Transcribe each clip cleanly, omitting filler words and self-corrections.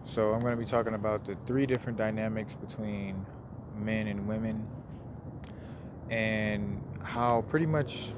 So I'm going to be talking about the three different dynamics between men and women and how pretty much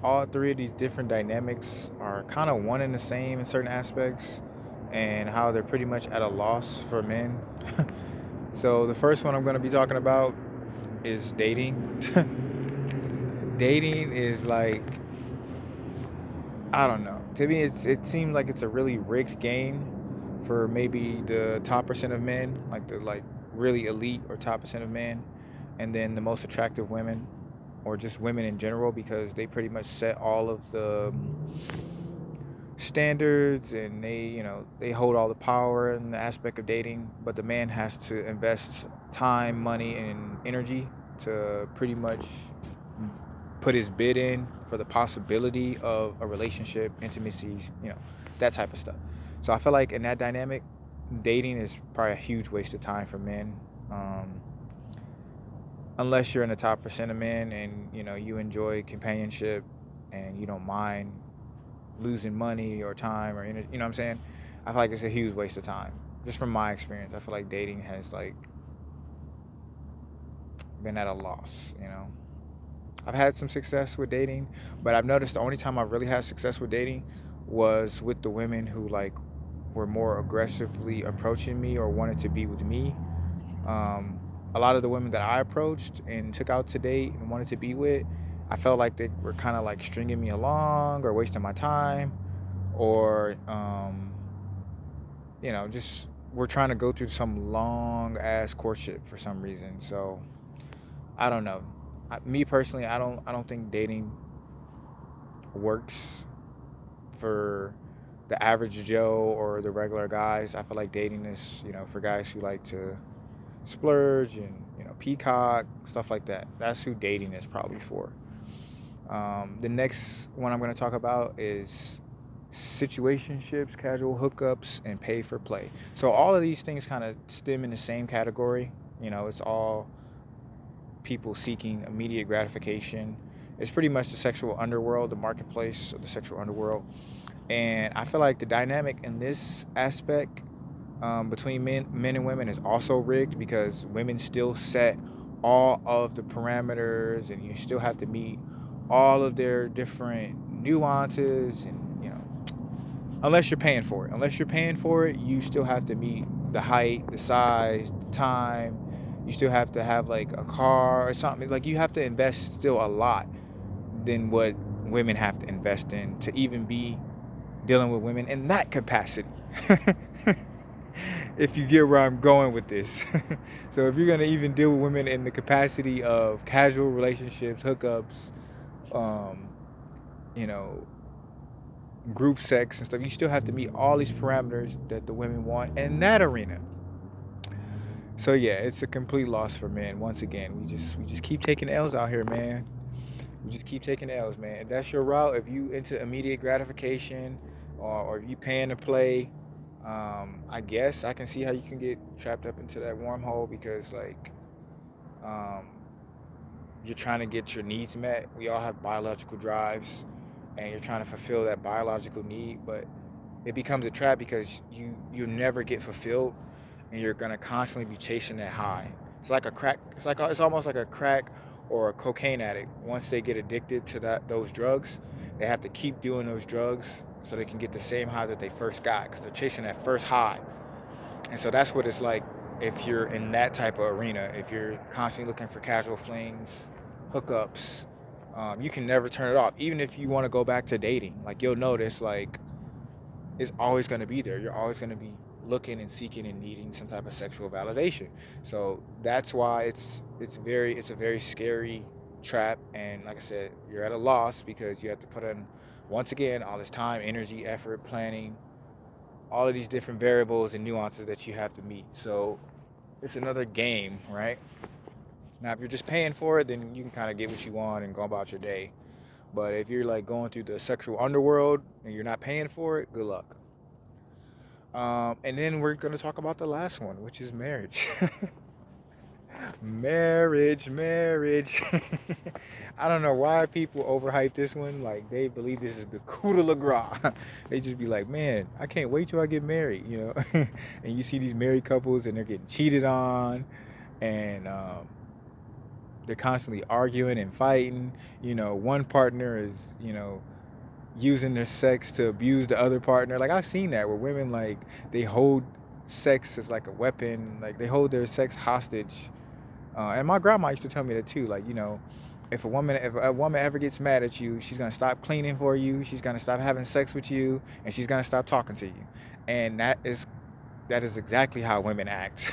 all three of these different dynamics are kind of one and the same in certain aspects and how they're pretty much at a loss for men. So the first one I'm going to be talking about is dating. Dating is like, I don't know. To me, it seems like it's a really rigged game for maybe the top percent of men, like the really elite or top percent of men, and then the most attractive women, or just women in general, because they pretty much set all of the standards and they hold all the power in the aspect of dating. But the man has to invest time, money, and energy to pretty much put his bid in for the possibility of a relationship, intimacy, that type of stuff. So I feel like in that dynamic, dating is probably a huge waste of time for men. Um, Unless you're in the top percent of men and you enjoy companionship and you don't mind losing money or time or energy, you know what I'm saying? I feel like it's a huge waste of time. Just from my experience, I feel like dating has like been at a loss. I've had some success with dating, but I've noticed the only time I've really had success with dating was with the women who like were more aggressively approaching me or wanted to be with me. Um, a lot of the women that I approached and took out to date and wanted to be with, I felt like they were kind of like stringing me along or wasting my time, or just we're trying to go through some long ass courtship for some reason. So I don't know. Me personally, I don't think dating works for the average Joe or the regular guys. I feel like dating is, for guys who like to splurge and, peacock, stuff like that. That's who dating is probably for. The next one I'm going to talk about is situationships, casual hookups, and pay for play. So all of these things kind of stem in the same category. It's all people seeking immediate gratification. It's pretty much the sexual underworld, the marketplace of the sexual underworld. And I feel like the dynamic in this aspect between men and women is also rigged because women still set all of the parameters, and you still have to meet all of their different nuances, and unless you're paying for it. Unless you're paying for it, you still have to meet the height, the size, the time. You still have to have like a car or something. Like you have to invest still a lot than what women have to invest in to even be dealing with women in that capacity. If you get where I'm going with this. So if you're gonna even deal with women in the capacity of casual relationships, hookups, um, you know, group sex and stuff, you still have to meet all these parameters that the women want in that arena. So yeah, it's a complete loss for men. Once again, we just keep taking L's out here, man. We just keep taking L's, man. If that's your route, if you into immediate gratification, or if you paying to play, I guess I can see how you can get trapped up into that wormhole because like um, you're trying to get your needs met. We all have biological drives, and you're trying to fulfill that biological need, but it becomes a trap because you never get fulfilled, and you're gonna constantly be chasing that high. It's like a crack. It's almost like a crack or a cocaine addict. Once they get addicted to those drugs, they have to keep doing those drugs so they can get the same high that they first got because they're chasing that first high. And so that's what it's like if you're in that type of arena. If you're constantly looking for casual flings, hookups, you can never turn it off. Even if you want to go back to dating, like you'll notice, like it's always going to be there. You're always going to be looking and seeking and needing some type of sexual validation. So that's why it's a very scary trap. And like I said, you're at a loss because you have to put in once again all this time, energy, effort, planning, all of these different variables and nuances that you have to meet. So it's another game, right? Now, if you're just paying for it, then you can kind of get what you want and go about your day. But if you're like going through the sexual underworld and you're not paying for it, good luck. And then we're going to talk about the last one, which is marriage. Marriage, marriage. I don't know why people overhype this one. Like they believe this is the coup de la grace. They just be like, man, I can't wait till I get married, you know. And you see these married couples and they're getting cheated on, and they're constantly arguing and fighting. You know, one partner is, using their sex to abuse the other partner. Like I've seen that where women like they hold sex as like a weapon, like they hold their sex hostage. And my grandma used to tell me that too. Like, if a woman ever gets mad at you, she's gonna stop cleaning for you. She's gonna stop having sex with you, and she's gonna stop talking to you. And that is exactly how women act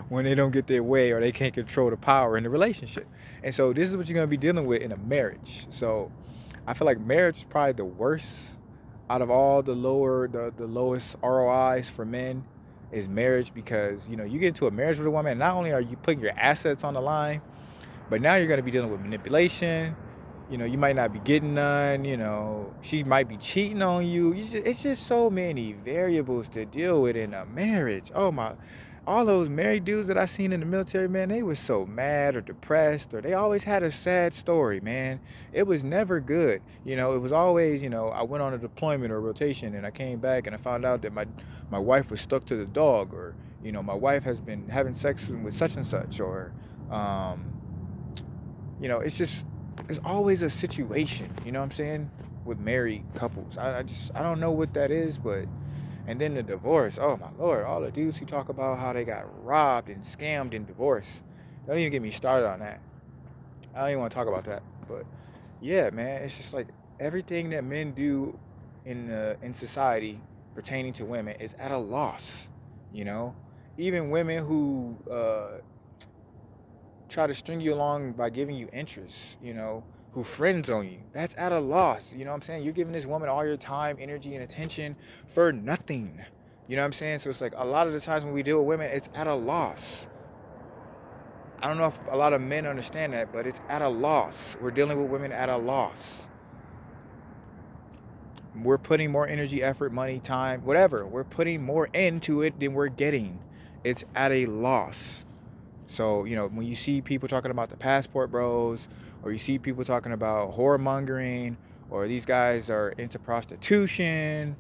when they don't get their way or they can't control the power in the relationship. And so this is what you're gonna be dealing with in a marriage. So I feel like marriage is probably the worst out of all the lowest ROIs for men is marriage, because you get into a marriage with a woman and not only are you putting your assets on the line, but now you're going to be dealing with manipulation. You might not be getting none. She might be cheating on you. It's just so many variables to deal with in a marriage. Oh my, all those married dudes that I seen in the military, man, they were so mad or depressed, or they always had a sad story, man. It was never good. It was always, I went on a deployment or rotation and I came back and I found out that my wife was stuck to the dog, or my wife has been having sex with such and such, or um, it's just it's always a situation, you know what I'm saying, with married couples. I don't know what that is, but and then the divorce. Oh my lord, all the dudes who talk about how they got robbed and scammed in divorce. Don't even get me started on that. I don't even want to talk about that. But yeah, man, it's just like everything that men do in society pertaining to women is at a loss. You know, even women who try to string you along by giving you interest, who friends on you. That's at a loss. You know what I'm saying? You're giving this woman all your time, energy, and attention for nothing. You know what I'm saying? So it's like a lot of the times when we deal with women, it's at a loss. I don't know if a lot of men understand that, but it's at a loss. We're dealing with women at a loss. We're putting more energy, effort, money, time, whatever. We're putting more into it than we're getting. It's at a loss. So, when you see people talking about the passport bros, or you see people talking about whoremongering, or these guys are into prostitution,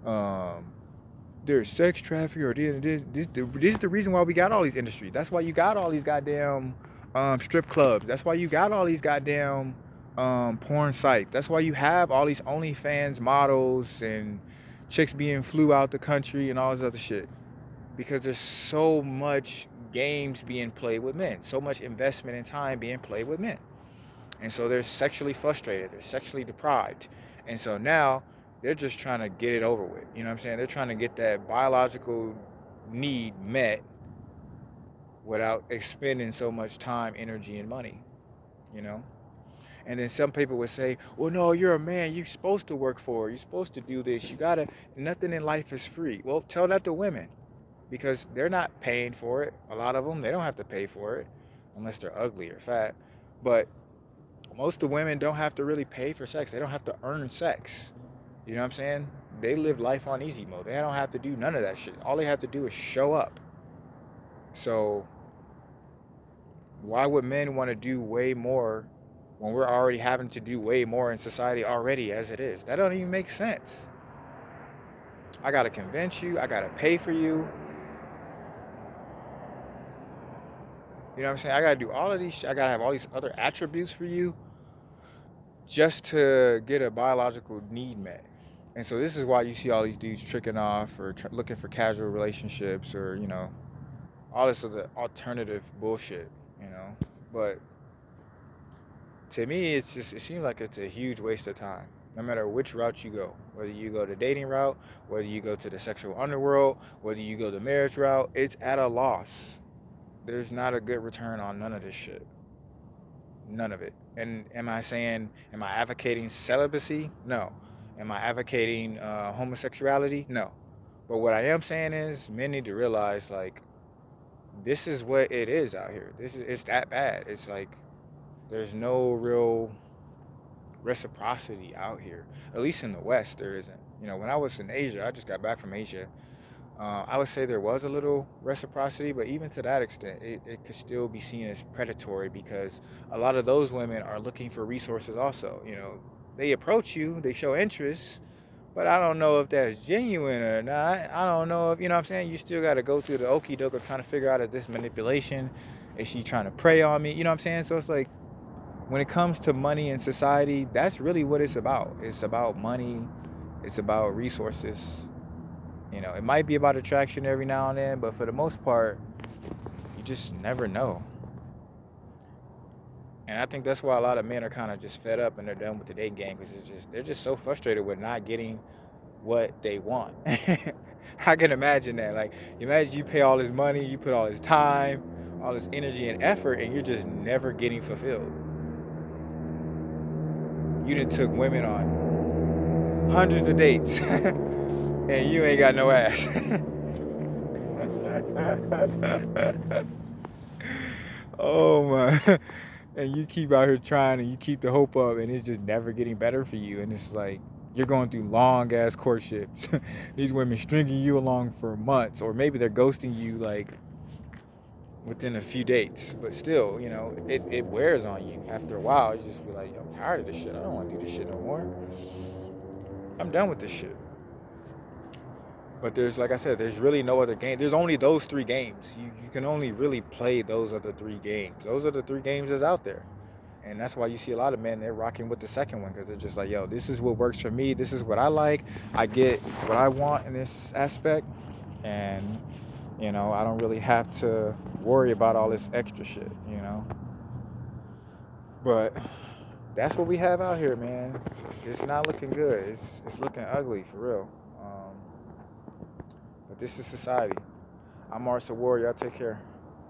um, they're sex trafficking, or this is the reason why we got all these industries. That's why you got all these goddamn strip clubs. That's why you got all these goddamn porn sites. That's why you have all these OnlyFans models and chicks being flew out the country and all this other shit, because there's so much games being played with men, so much investment and time being played with men. And so they're sexually frustrated, they're sexually deprived. And so now they're just trying to get it over with. You know what I'm saying? They're trying to get that biological need met without expending so much time, energy, and money, you know? And then some people would say, well, no, you're a man. You're supposed to work for it. You're supposed to do this. Nothing in life is free. Well, tell that to women, because they're not paying for it. A lot of them, they don't have to pay for it unless they're ugly or fat. But most of the women don't have to really pay for sex. They don't have to earn sex. You know what I'm saying? They live life on easy mode. They don't have to do none of that shit. All they have to do is show up. So why would men want to do way more when we're already having to do way more in society already as it is? That don't even make sense. I gotta convince you. I gotta pay for you. You know what I'm saying? I gotta do all of these. I gotta have all these other attributes for you just to get a biological need met. And so this is why you see all these dudes tricking off or looking for casual relationships, or all this other alternative bullshit. But to me, it seems like it's a huge waste of time. No matter which route you go, whether you go the dating route, whether you go to the sexual underworld, whether you go the marriage route, it's at a loss. There's not a good return on none of this shit. None of it. And am I advocating celibacy? No. Am I advocating homosexuality? No. But what I am saying is men need to realize, like, this is what it is out here. It's that bad. It's like there's no real reciprocity out here. At least in the West, there isn't. When I was in Asia, I just got back from Asia. I would say there was a little reciprocity, but even to that extent, it could still be seen as predatory because a lot of those women are looking for resources also. They approach you, they show interest, but I don't know if that's genuine or not. I don't know if, what I'm saying? You still got to go through the okie doke of trying to figure out, is this manipulation? Is she trying to prey on me? You know what I'm saying? So it's like, when it comes to money in society, that's really what it's about. It's about money, it's about resources. It might be about attraction every now and then, but for the most part, you just never know. And I think that's why a lot of men are kind of just fed up and they're done with the dating game because they're just so frustrated with not getting what they want. I can imagine that. Like, imagine you pay all this money, you put all this time, all this energy and effort, and you're just never getting fulfilled. You done took women on hundreds of dates, and you ain't got no ass. Oh my. And you keep out here trying and you keep the hope up and it's just never getting better for you. And it's like you're going through long ass courtships. These women stringing you along for months, or maybe they're ghosting you like within a few dates. But still, it wears on you. After a while, you just be like, I'm tired of this shit. I don't want to do this shit no more. I'm done with this shit. But there's, like I said, there's really no other game. There's only those three games. You can only really play those other three games. Those are the three games that's out there. And that's why you see a lot of men, they're rocking with the second one because they're just like, yo, this is what works for me. This is what I like. I get what I want in this aspect. And, I don't really have to worry about all this extra shit. But that's what we have out here, man. It's not looking good. It's looking ugly for real. But this is society. I'm Mars the Warrior. Y'all take care.